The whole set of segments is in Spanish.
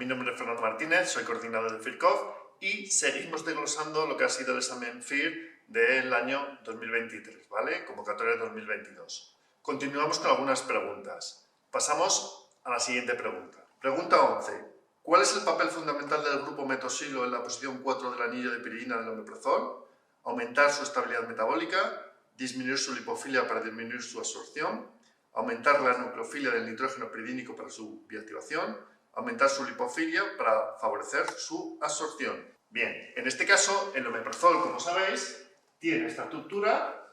nombre es Fernando Martínez, soy coordinador de FIRCOF y seguimos desglosando lo que ha sido el examen FIR del año 2023, ¿vale? Convocatoria 2022. Continuamos con algunas preguntas. Pasamos a la siguiente pregunta. Pregunta 11. ¿Cuál es el papel fundamental del grupo metosilo en la posición 4 del anillo de piridina del omeprazol? Aumentar su estabilidad metabólica, disminuir su lipofilia para disminuir su absorción, aumentar la nucleofilia del nitrógeno piridínico para su bioactivación, aumentar su lipofilia para favorecer su absorción. Bien, en este caso, el omeprazol, como sabéis, tiene esta estructura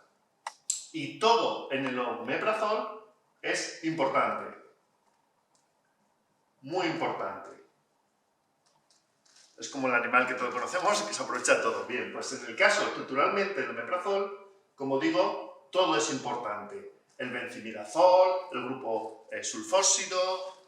y todo en el omeprazol es importante. Muy importante. Es como el animal que todos conocemos y que se aprovecha todo. Bien, pues en el caso, estructuralmente, del omeprazol, como digo, todo es importante. El benzimidazol, el grupo sulfóxido,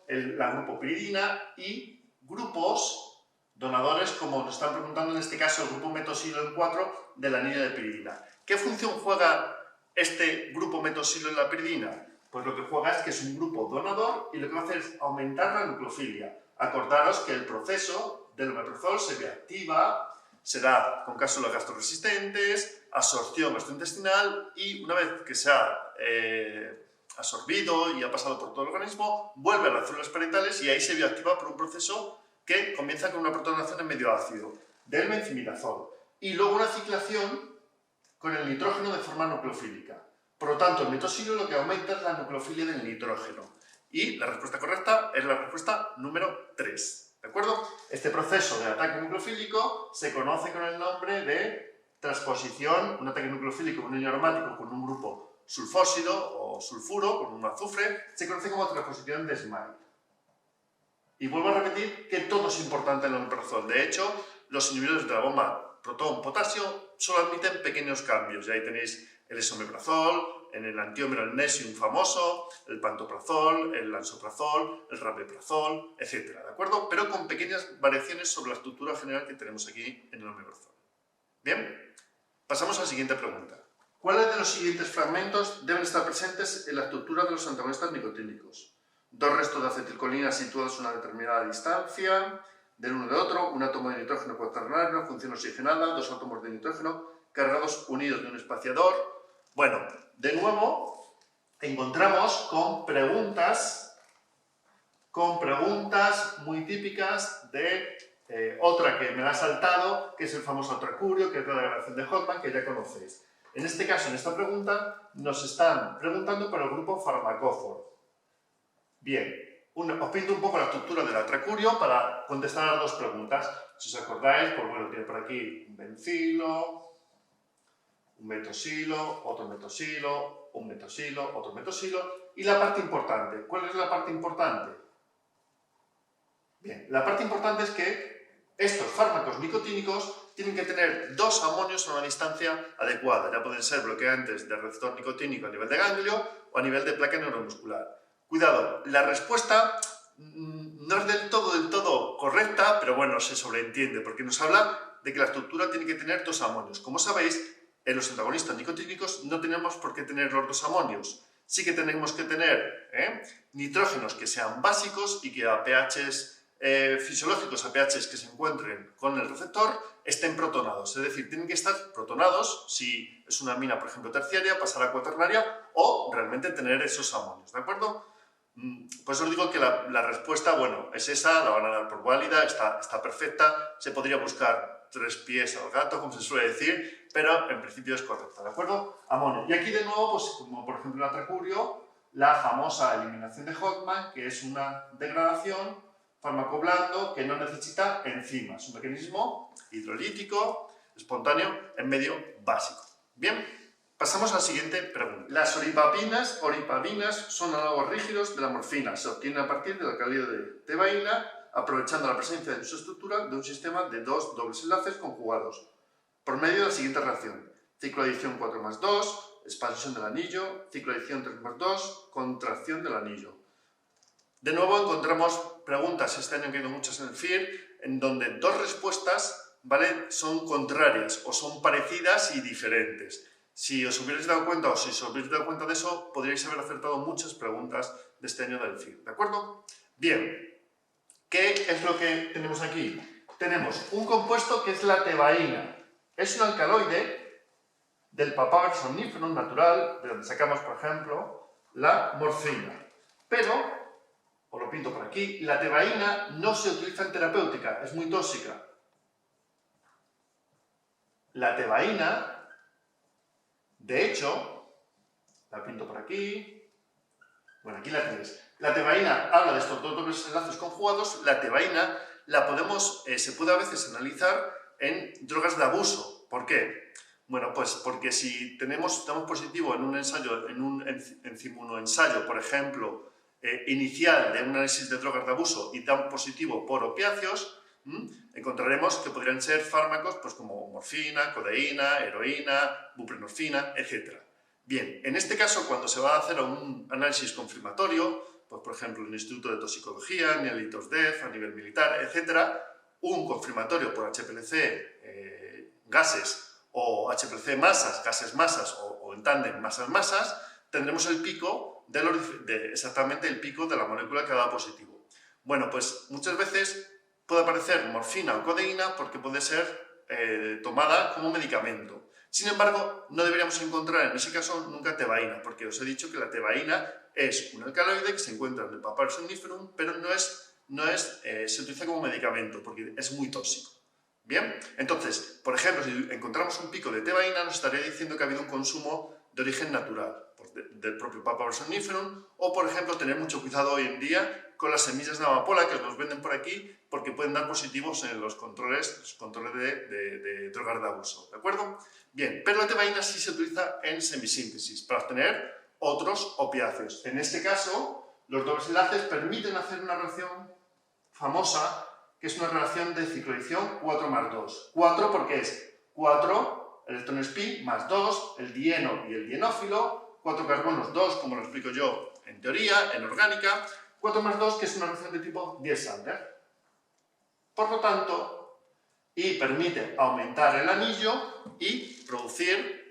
la grupopiridina y grupos donadores, como nos están preguntando en este caso el grupo metosilo en 4 del anillo de piridina. ¿Qué función juega este grupo metosilo en la piridina? Pues lo que juega es que es un grupo donador y lo que va a hacer es aumentar la nucleofilia. Acordaros que el proceso del omeprazol se reactiva, se da con cápsulas gastroresistentes, absorción gastrointestinal y una vez que se ha absorbido y ha pasado por todo el organismo, vuelve a las células parietales y ahí se bioactiva por un proceso que comienza con una protonación en medio ácido del benzimidazol y luego una ciclación con el nitrógeno de forma nucleofílica. Por lo tanto, el metosilo lo que aumenta es la nucleofilia del nitrógeno y la respuesta correcta es la respuesta número 3. ¿De acuerdo? Este proceso de ataque nucleofílico se conoce con el nombre de transposición, un ataque nucleofílico con un anillo aromático con un grupo sulfóxido o sulfuro, con un azufre, se conoce como transposición de Smyth. Y vuelvo a repetir que todo es importante en el omeprazol. De hecho, los inhibidores de la bomba protón-potasio solo admiten pequeños cambios. Y ahí tenéis el esomeprazol, en el antiómero el Nesium famoso, el pantoprazol, el lansoprazol, el rabeprazol, etc. ¿De acuerdo? Pero con pequeñas variaciones sobre la estructura general que tenemos aquí en el omeprazol. Bien, pasamos a la siguiente pregunta. ¿Cuáles de los siguientes fragmentos deben estar presentes en la estructura de los antagonistas nicotínicos? Dos restos de acetilcolina situados a una determinada distancia del uno de otro, un átomo de nitrógeno cuaternario, función oxigenada, dos átomos de nitrógeno cargados unidos de un espaciador. Bueno, de nuevo encontramos con preguntas muy típicas de otra que me la ha saltado, que es el famoso tracurio, que es la degradación de Hoffman, que ya conocéis. En este caso, en esta pregunta, nos están preguntando por el grupo farmacóforo. Bien, os pinto un poco la estructura del atracurio para contestar a las dos preguntas. Si os acordáis, pues bueno, tiene por aquí un bencilo, un metosilo, otro metosilo, un metosilo, otro metosilo. Y la parte importante. ¿Cuál es la parte importante? Bien, la parte importante es que estos fármacos nicotínicos tienen que tener dos amonios a una distancia adecuada. Ya pueden ser bloqueantes del receptor nicotínico a nivel de ganglio o a nivel de placa neuromuscular. Cuidado, la respuesta no es del todo correcta, pero bueno, se sobreentiende, porque nos habla de que la estructura tiene que tener dos amonios. Como sabéis, en los antagonistas nicotínicos no tenemos por qué tener los dos amonios. Sí que tenemos que tener nitrógenos que sean básicos y que a pHs fisiológicos, a pHs que se encuentren con el receptor, estén protonados. Es decir, tienen que estar protonados si es una amina, por ejemplo, terciaria, pasar a cuaternaria o realmente tener esos amonios, ¿de acuerdo? Pues os digo que la respuesta, bueno, es esa, la van a dar por válida, está perfecta, se podría buscar tres pies al gato, como se suele decir, pero en principio es correcta, ¿de acuerdo? Amonio. Y aquí de nuevo, pues como por ejemplo el atracurio, la famosa eliminación de Hoffman, que es una degradación fármaco blando que no necesita enzimas, un mecanismo hidrolítico, espontáneo, en medio básico. Bien. Pasamos a la siguiente pregunta. Las oripabinas son análogos rígidos de la morfina. Se obtienen a partir del alcaloide de tebaína, aprovechando la presencia en su estructura de un sistema de dos dobles enlaces conjugados, por medio de la siguiente reacción. Ciclo de adición 4+2, expansión del anillo, ciclo de adición 3+2, contracción del anillo. De nuevo encontramos preguntas, este año han quedado muchas en el FIR, en donde dos respuestas, ¿vale?, son contrarias o son parecidas y diferentes. Si os hubierais dado cuenta o si os hubierais dado cuenta de eso, podríais haber acertado muchas preguntas de este año del FIR, ¿de acuerdo? Bien, ¿Qué es lo que tenemos aquí? Tenemos un compuesto que es la tebaína. Es un alcaloide del papaver somnífero natural, de donde sacamos, por ejemplo, la morfina. Pero, os lo pinto por aquí, la tebaína no se utiliza en terapéutica, es muy tóxica. La tebaína, de hecho, la pinto por aquí, bueno, aquí la tenéis. La tebaína habla de estos dos dobles enlaces conjugados. La tebaína se puede a veces analizar en drogas de abuso. ¿Por qué? Bueno, pues porque si damos positivo en un ensayo, en un enzimunoensayo, por ejemplo, inicial de un análisis de drogas de abuso y dan positivo por opiáceos, encontraremos que podrían ser fármacos pues, como morfina, codeína, heroína, buprenorfina, etc. Bien, en este caso, cuando se va a hacer un análisis confirmatorio, pues, por ejemplo, en el Instituto de Toxicología, NIALITOS-DEF, a nivel militar, etc., un confirmatorio por HPLC gases o HPLC masas, gases masas o en tándem masas-masas, tendremos el pico, exactamente el pico de la molécula que ha dado positivo. Bueno, pues muchas veces puede aparecer morfina o codeína porque puede ser tomada como medicamento. Sin embargo, no deberíamos encontrar en ese caso nunca tebaína, porque os he dicho que la tebaína es un alcaloide que se encuentra en el papaver somniferum, pero se utiliza como medicamento, porque es muy tóxico. ¿Bien? Entonces, por ejemplo, si encontramos un pico de tebaína, nos estaría diciendo que ha habido un consumo de origen natural, pues del propio papaver somniferum, o, por ejemplo, tener mucho cuidado hoy en día con las semillas de amapola que nos venden por aquí, porque pueden dar positivos en los controles de drogas de abuso, ¿de acuerdo? Bien, pero la tebaína sí se utiliza en semisíntesis para obtener otros opiáceos. En este caso, los dobles enlaces permiten hacer una reacción famosa, que es una relación de cicloadición 4+2. 4 porque es 4 electrones pi más 2, el dieno y el dienófilo, 4 carbonos 2, como lo explico yo en teoría, en orgánica, 4+2, que es una reacción de tipo Diels-Sander. Por lo tanto, y permite aumentar el anillo y producir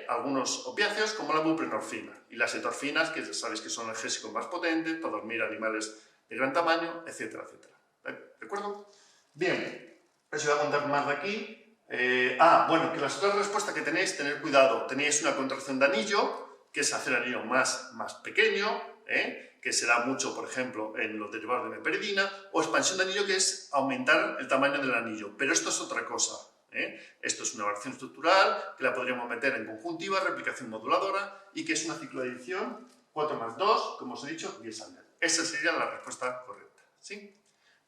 algunos opiáceos como la buprenorfina y las etorfinas, que ya sabéis que son analgésicos más potentes para dormir animales de gran tamaño, etcétera, etcétera. ¿De acuerdo? Bien, os voy a contar más de aquí. Bueno, que las otras respuestas que tenéis, tener cuidado. Tenéis una contracción de anillo, que es hacer el anillo más pequeño, que se da mucho, por ejemplo, en los derivados de meperidina, o expansión de anillo, que es aumentar el tamaño del anillo. Pero esto es otra cosa. Esto es una variación estructural, que la podríamos meter en conjuntiva, replicación moduladora, y que es una cicloadición 4+2, como os he dicho, Diels-Sander. Esa sería la respuesta correcta. ¿Sí?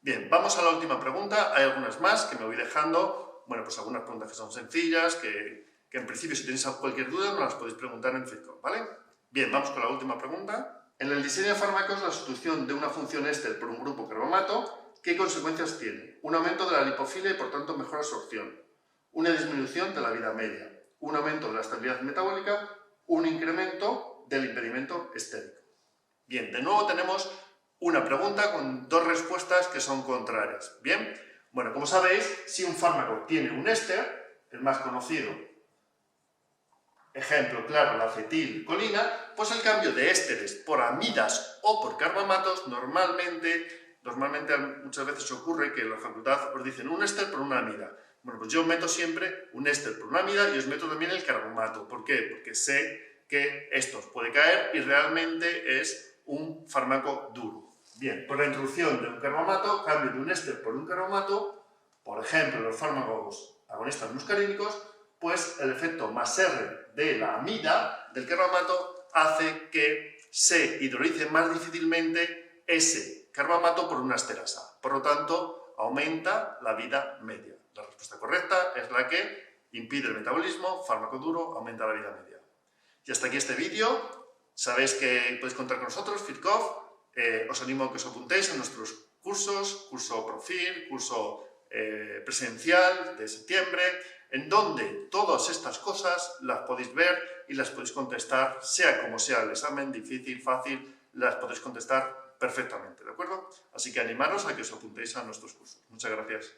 Bien, vamos a la última pregunta. Hay algunas más que me voy dejando. Bueno, pues algunas preguntas que son sencillas, que en principio si tenéis cualquier duda me las podéis preguntar en FitCom, ¿vale? Bien, vamos con la última pregunta. En el diseño de fármacos, la sustitución de una función éster por un grupo carbomato, ¿qué consecuencias tiene? Un aumento de la lipofilia y por tanto mejor absorción, una disminución de la vida media, un aumento de la estabilidad metabólica, un incremento del impedimento estérico. Bien, de nuevo tenemos una pregunta con dos respuestas que son contrarias. Bien, bueno, como sabéis, si un fármaco tiene un éster, el más conocido, ejemplo claro, la acetilcolina, pues el cambio de ésteres por amidas o por carbamatos normalmente muchas veces ocurre que en la facultad os dicen un éster por una amida. Bueno, pues yo meto siempre un éster por una amida y os meto también el carbamato. ¿Por qué? Porque sé que esto os puede caer y realmente es un fármaco duro. Bien, por la introducción de un carbamato, cambio de un éster por un carbamato, por ejemplo, los fármacos agonistas muscarínicos, pues el efecto más R de la amida del carbamato hace que se hidrolice más difícilmente ese carbamato por una esterasa. Por lo tanto, aumenta la vida media. La respuesta correcta es la que impide el metabolismo, fármaco duro, aumenta la vida media. Y hasta aquí este vídeo. Sabéis que podéis contar con nosotros, FitCov. Os animo a que os apuntéis a nuestros cursos, curso Profil, curso presencial de septiembre, en donde todas estas cosas las podéis ver y las podéis contestar, sea como sea el examen, difícil, fácil, las podéis contestar perfectamente, ¿de acuerdo? Así que animaros a que os apuntéis a nuestros cursos. Muchas gracias.